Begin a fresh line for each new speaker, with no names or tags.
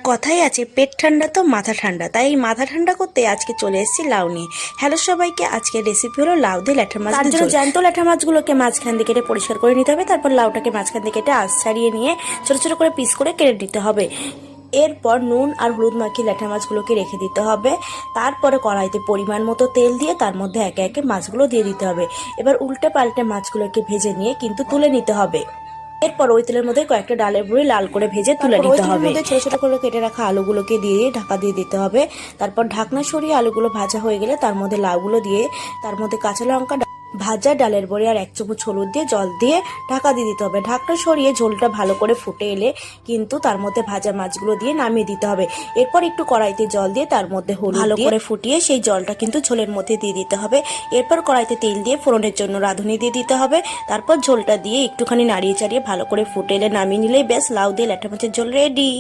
কথাই আছে পেট ঠান্ডা তো মাথা ঠান্ডা, তাই এই মাথা ঠান্ডা করতে আজকে চলে এসেছি লাউ নিয়ে। হ্যালো সবাইকে, আজকের রেসিপি হলো লাউ দিয়ে ল্যাঠা মাছ। তার জন্য জ্যান্ত ল্যাঠা মাছগুলোকে মাঝখান দিয়ে কেটে পরিষ্কার করে নিতে হবে। তারপর লাউটাকে মাঝখান দিয়ে কেটে আঁশ ছাড়িয়ে নিয়ে ছোট ছোট করে পিস করে কেটে নিতে হবে। এরপর নুন আর হলুদ মাখিয়ে ল্যাঠা মাছগুলোকে রেখে দিতে হবে। তারপরে কড়াইতে পরিমাণ মতো তেল দিয়ে তার মধ্যে একে একে মাছগুলো দিয়ে দিতে হবে। এবার উল্টে পাল্টে মাছগুলোকে ভেজে নিয়ে কিন্তু তুলে নিতে হবে। এরপর ওই তেলের মধ্যে কয়েকটা ডালের বড়ি লাল করে ভেজে তুলে নিতে হবে। ছোট ছোট করে কেটে রাখা আলুগুলোকে দিয়ে ঢাকা দিয়ে দিতে হবে। তারপর ঢাকনা সরিয়ে আলুগুলো ভাজা হয়ে গেলে তার মধ্যে লাউগুলো দিয়ে তার মধ্যে কাঁচা লঙ্কা, ভাজা ডালের বড়ি আর 1 চামচ হলুদ দিয়ে জল দিয়ে ঢাকা দিয়ে দিতে হবে। ঢাকনা সরিয়ে ঝোলটা ভালো করে ফুটে এলে কিন্তু তার মধ্যে ভাজা মাছগুলো দিয়ে নামিয়ে দিতে হবে। এরপর একটু কড়াইতে জল দিয়ে তার মধ্যে হলুদ ভালো করে ফুটিয়ে সেই জলটা কিন্তু ঝোলের মধ্যে দিয়ে দিতে হবে। এরপর কড়াইতে তেল দিয়ে ফোড়নের জন্য রাঁধুনি দিয়ে দিতে হবে। তারপর ঝোলটা দিয়ে একটুখানি নাড়িয়ে চাড়িয়ে ভালো করে ফুটে এলে নামিয়ে নিলেই ব্যাস লাউ দিয়ে ল্যাঠা মাছের ঝোল রেডি।